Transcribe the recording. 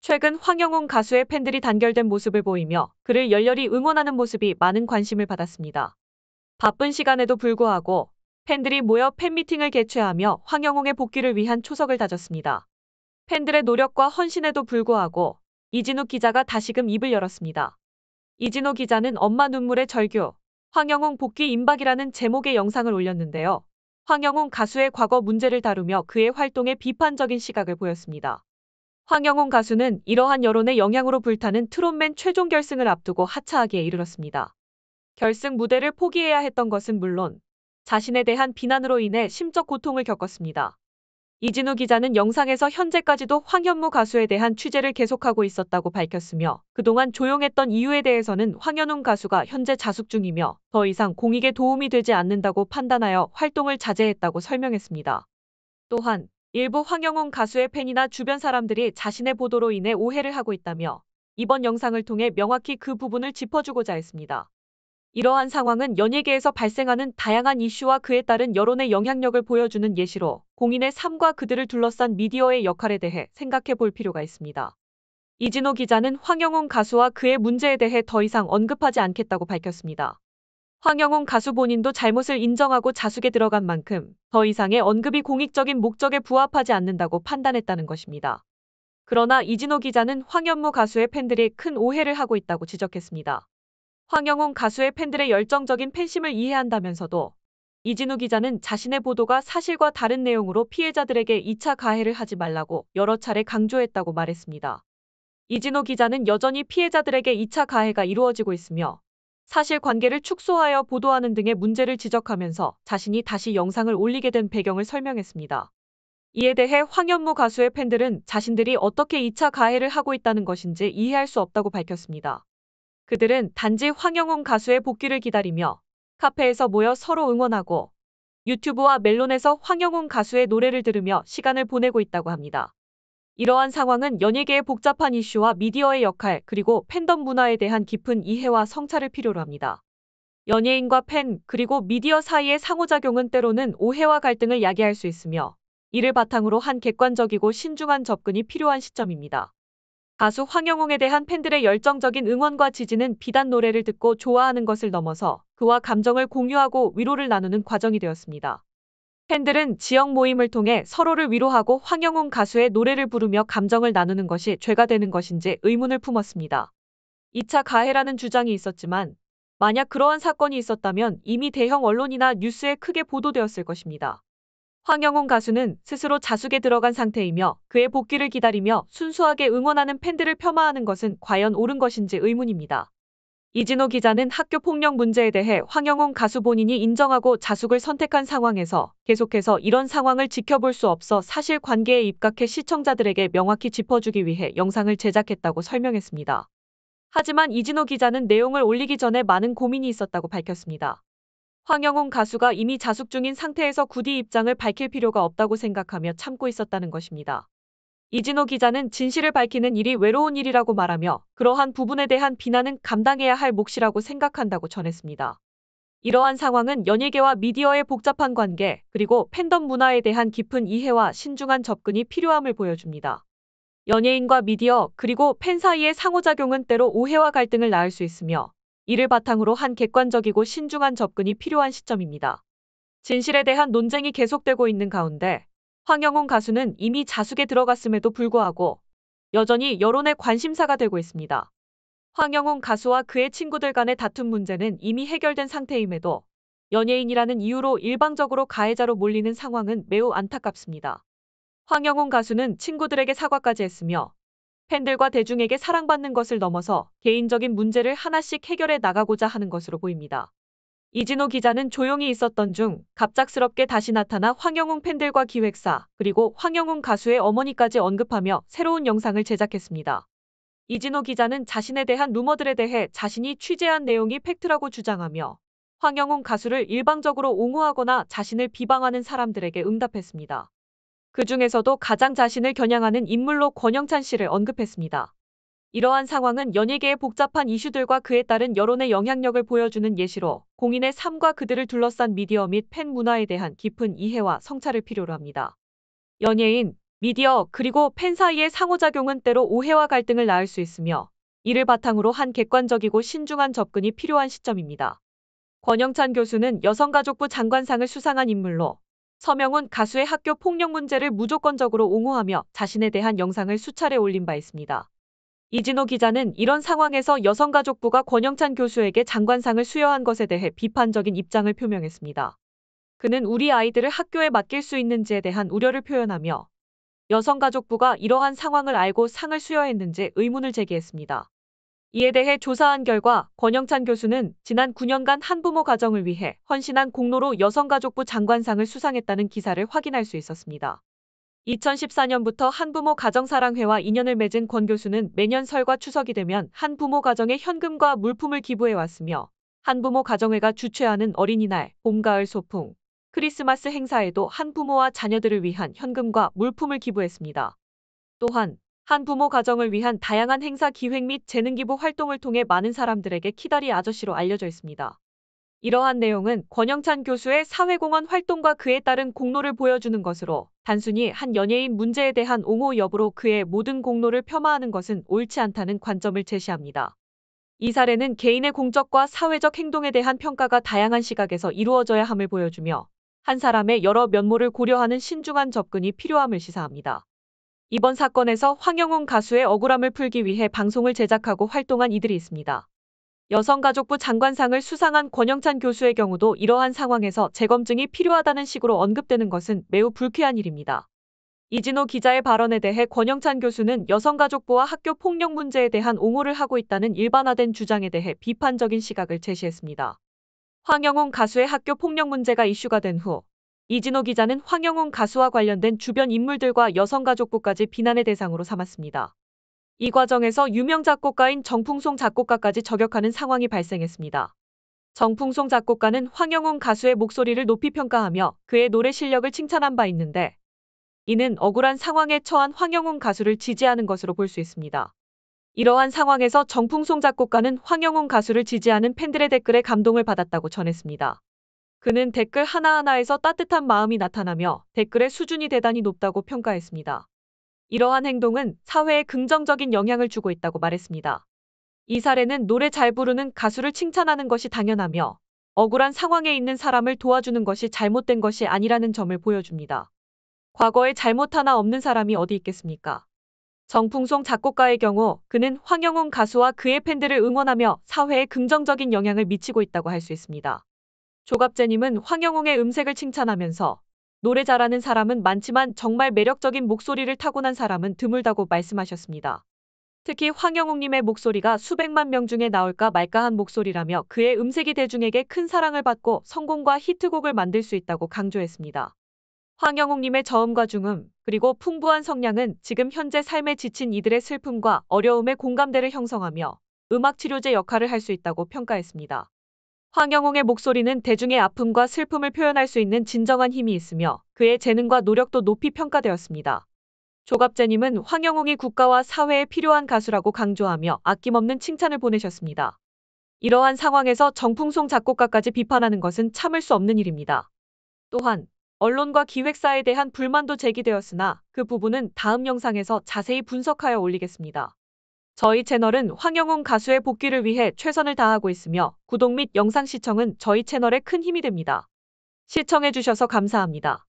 최근 황영웅 가수의 팬들이 단결된 모습을 보이며 그를 열렬히 응원하는 모습이 많은 관심을 받았습니다. 바쁜 시간에도 불구하고 팬들이 모여 팬미팅을 개최하며 황영웅의 복귀를 위한 초석을 다졌습니다. 팬들의 노력과 헌신에도 불구하고 이진욱 기자가 다시금 입을 열었습니다. 이진욱 기자는 엄마 눈물의 절규, 황영웅 복귀 임박이라는 제목의 영상을 올렸는데요. 황영웅 가수의 과거 문제를 다루며 그의 활동에 비판적인 시각을 보였습니다. 황영웅 가수는 이러한 여론의 영향으로 불타는 트롯맨 최종 결승을 앞두고 하차하기에 이르렀습니다. 결승 무대를 포기해야 했던 것은 물론 자신에 대한 비난으로 인해 심적 고통을 겪었습니다. 이진우 기자는 영상에서 현재까지도 황현무 가수에 대한 취재를 계속하고 있었다고 밝혔으며 그동안 조용했던 이유에 대해서는 황현웅 가수가 현재 자숙 중이며 더 이상 공익에 도움이 되지 않는다고 판단하여 활동을 자제했다고 설명했습니다. 또한 일부 황영웅 가수의 팬이나 주변 사람들이 자신의 보도로 인해 오해를 하고 있다며 이번 영상을 통해 명확히 그 부분을 짚어주고자 했습니다. 이러한 상황은 연예계에서 발생하는 다양한 이슈와 그에 따른 여론의 영향력을 보여주는 예시로 공인의 삶과 그들을 둘러싼 미디어의 역할에 대해 생각해 볼 필요가 있습니다. 이진호 기자는 황영웅 가수와 그의 문제에 대해 더 이상 언급하지 않겠다고 밝혔습니다. 황영웅 가수 본인도 잘못을 인정하고 자숙에 들어간 만큼 더 이상의 언급이 공익적인 목적에 부합하지 않는다고 판단했다는 것입니다. 그러나 이진호 기자는 황현무 가수의 팬들이 큰 오해를 하고 있다고 지적했습니다. 황영웅 가수의 팬들의 열정적인 팬심을 이해한다면서도 이진우 기자는 자신의 보도가 사실과 다른 내용으로 피해자들에게 2차 가해를 하지 말라고 여러 차례 강조했다고 말했습니다. 이진우 기자는 여전히 피해자들에게 2차 가해가 이루어지고 있으며 사실관계를 축소하여 보도하는 등의 문제를 지적하면서 자신이 다시 영상을 올리게 된 배경을 설명했습니다. 이에 대해 황현무 가수의 팬들은 자신들이 어떻게 2차 가해를 하고 있다는 것인지 이해할 수 없다고 밝혔습니다. 그들은 단지 황영웅 가수의 복귀를 기다리며 카페에서 모여 서로 응원하고 유튜브와 멜론에서 황영웅 가수의 노래를 들으며 시간을 보내고 있다고 합니다. 이러한 상황은 연예계의 복잡한 이슈와 미디어의 역할 그리고 팬덤 문화에 대한 깊은 이해와 성찰을 필요로 합니다. 연예인과 팬 그리고 미디어 사이의 상호작용은 때로는 오해와 갈등을 야기할 수 있으며 이를 바탕으로 한 객관적이고 신중한 접근이 필요한 시점입니다. 가수 황영웅에 대한 팬들의 열정적인 응원과 지지는 비단 노래를 듣고 좋아하는 것을 넘어서 그와 감정을 공유하고 위로를 나누는 과정이 되었습니다. 팬들은 지역 모임을 통해 서로를 위로하고 황영웅 가수의 노래를 부르며 감정을 나누는 것이 죄가 되는 것인지 의문을 품었습니다. 2차 가해라는 주장이 있었지만 만약 그러한 사건이 있었다면 이미 대형 언론이나 뉴스에 크게 보도되었을 것입니다. 황영웅 가수는 스스로 자숙에 들어간 상태이며 그의 복귀를 기다리며 순수하게 응원하는 팬들을 폄하하는 것은 과연 옳은 것인지 의문입니다. 이진호 기자는 학교 폭력 문제에 대해 황영웅 가수 본인이 인정하고 자숙을 선택한 상황에서 계속해서 이런 상황을 지켜볼 수 없어 사실관계에 입각해 시청자들에게 명확히 짚어주기 위해 영상을 제작했다고 설명했습니다. 하지만 이진호 기자는 내용을 올리기 전에 많은 고민이 있었다고 밝혔습니다. 황영웅 가수가 이미 자숙 중인 상태에서 굳이 입장을 밝힐 필요가 없다고 생각하며 참고 있었다는 것입니다. 이진호 기자는 진실을 밝히는 일이 외로운 일이라고 말하며 그러한 부분에 대한 비난은 감당해야 할 몫이라고 생각한다고 전했습니다. 이러한 상황은 연예계와 미디어의 복잡한 관계 그리고 팬덤 문화에 대한 깊은 이해와 신중한 접근이 필요함을 보여줍니다. 연예인과 미디어 그리고 팬 사이의 상호작용은 때로 오해와 갈등을 낳을 수 있으며 이를 바탕으로 한 객관적이고 신중한 접근이 필요한 시점입니다. 진실에 대한 논쟁이 계속되고 있는 가운데 황영웅 가수는 이미 자숙에 들어갔음에도 불구하고 여전히 여론의 관심사가 되고 있습니다. 황영웅 가수와 그의 친구들 간의 다툼 문제는 이미 해결된 상태임에도 연예인이라는 이유로 일방적으로 가해자로 몰리는 상황은 매우 안타깝습니다. 황영웅 가수는 친구들에게 사과까지 했으며 팬들과 대중에게 사랑받는 것을 넘어서 개인적인 문제를 하나씩 해결해 나가고자 하는 것으로 보입니다. 이진호 기자는 조용히 있었던 중 갑작스럽게 다시 나타나 황영웅 팬들과 기획사 그리고 황영웅 가수의 어머니까지 언급하며 새로운 영상을 제작했습니다. 이진호 기자는 자신에 대한 루머들에 대해 자신이 취재한 내용이 팩트라고 주장하며 황영웅 가수를 일방적으로 옹호하거나 자신을 비방하는 사람들에게 응답했습니다. 그 중에서도 가장 자신을 겨냥하는 인물로 권영찬 씨를 언급했습니다. 이러한 상황은 연예계의 복잡한 이슈들과 그에 따른 여론의 영향력을 보여주는 예시로 공인의 삶과 그들을 둘러싼 미디어 및 팬 문화에 대한 깊은 이해와 성찰을 필요로 합니다. 연예인, 미디어 그리고 팬 사이의 상호작용은 때로 오해와 갈등을 낳을 수 있으며 이를 바탕으로 한 객관적이고 신중한 접근이 필요한 시점입니다. 권영찬 교수는 여성가족부 장관상을 수상한 인물로 서명훈 가수의 학교 폭력 문제를 무조건적으로 옹호하며 자신에 대한 영상을 수차례 올린 바 있습니다. 이진호 기자는 이런 상황에서 여성가족부가 권영찬 교수에게 장관상을 수여한 것에 대해 비판적인 입장을 표명했습니다. 그는 우리 아이들을 학교에 맡길 수 있는지에 대한 우려를 표현하며 여성가족부가 이러한 상황을 알고 상을 수여했는지 의문을 제기했습니다. 이에 대해 조사한 결과 권영찬 교수는 지난 9년간 한부모 가정을 위해 헌신한 공로로 여성가족부 장관상을 수상했다는 기사를 확인할 수 있었습니다. 2014년부터 한부모 가정사랑회와 인연을 맺은 권 교수는 매년 설과 추석이 되면 한부모 가정에 현금과 물품을 기부해왔으며 한부모 가정회가 주최하는 어린이날, 봄, 가을 소풍, 크리스마스 행사에도 한부모와 자녀들을 위한 현금과 물품을 기부했습니다. 또한 한부모 가정을 위한 다양한 행사 기획 및 재능기부 활동을 통해 많은 사람들에게 키다리 아저씨로 알려져 있습니다. 이러한 내용은 권영찬 교수의 사회공헌 활동과 그에 따른 공로를 보여주는 것으로 단순히 한 연예인 문제에 대한 옹호 여부로 그의 모든 공로를 폄하하는 것은 옳지 않다는 관점을 제시합니다. 이 사례는 개인의 공적과 사회적 행동에 대한 평가가 다양한 시각에서 이루어져야 함을 보여주며 한 사람의 여러 면모를 고려하는 신중한 접근이 필요함을 시사합니다. 이번 사건에서 황영훈 가수의 억울함을 풀기 위해 방송을 제작하고 활동한 이들이 있습니다. 여성가족부 장관상을 수상한 권영찬 교수의 경우도 이러한 상황에서 재검증이 필요하다는 식으로 언급되는 것은 매우 불쾌한 일입니다. 이진호 기자의 발언에 대해 권영찬 교수는 여성가족부와 학교 폭력 문제에 대한 옹호를 하고 있다는 일반화된 주장에 대해 비판적인 시각을 제시했습니다. 황영훈 가수의 학교 폭력 문제가 이슈가 된 후 이진호 기자는 황영훈 가수와 관련된 주변 인물들과 여성가족부까지 비난의 대상으로 삼았습니다. 이 과정에서 유명 작곡가인 정풍송 작곡가까지 저격하는 상황이 발생했습니다. 정풍송 작곡가는 황영훈 가수의 목소리를 높이 평가하며 그의 노래 실력을 칭찬한 바 있는데 이는 억울한 상황에 처한 황영훈 가수를 지지하는 것으로 볼 수 있습니다. 이러한 상황에서 정풍송 작곡가는 황영훈 가수를 지지하는 팬들의 댓글에 감동을 받았다고 전했습니다. 그는 댓글 하나하나에서 따뜻한 마음이 나타나며 댓글의 수준이 대단히 높다고 평가했습니다. 이러한 행동은 사회에 긍정적인 영향을 주고 있다고 말했습니다. 이 사례는 노래 잘 부르는 가수를 칭찬하는 것이 당연하며 억울한 상황에 있는 사람을 도와주는 것이 잘못된 것이 아니라는 점을 보여줍니다. 과거에 잘못 하나 없는 사람이 어디 있겠습니까? 정풍송 작곡가의 경우 그는 황영훈 가수와 그의 팬들을 응원하며 사회에 긍정적인 영향을 미치고 있다고 할 수 있습니다. 조갑재님은 황영훈의 음색을 칭찬하면서 노래 잘하는 사람은 많지만 정말 매력적인 목소리를 타고난 사람은 드물다고 말씀하셨습니다. 특히 황영훈님의 목소리가 수백만 명 중에 나올까 말까한 목소리라며 그의 음색이 대중에게 큰 사랑을 받고 성공과 히트곡을 만들 수 있다고 강조했습니다. 황영훈님의 저음과 중음, 그리고 풍부한 성량은 지금 현재 삶에 지친 이들의 슬픔과 어려움에 공감대를 형성하며 음악치료제 역할을 할 수 있다고 평가했습니다. 황영웅의 목소리는 대중의 아픔과 슬픔을 표현할 수 있는 진정한 힘이 있으며 그의 재능과 노력도 높이 평가되었습니다. 조갑재님은 황영웅이 국가와 사회에 필요한 가수라고 강조하며 아낌없는 칭찬을 보내셨습니다. 이러한 상황에서 정풍송 작곡가까지 비판하는 것은 참을 수 없는 일입니다. 또한 언론과 기획사에 대한 불만도 제기되었으나 그 부분은 다음 영상에서 자세히 분석하여 올리겠습니다. 저희 채널은 황영훈 가수의 복귀를 위해 최선을 다하고 있으며 구독 및 영상 시청은 저희 채널에 큰 힘이 됩니다. 시청해주셔서 감사합니다.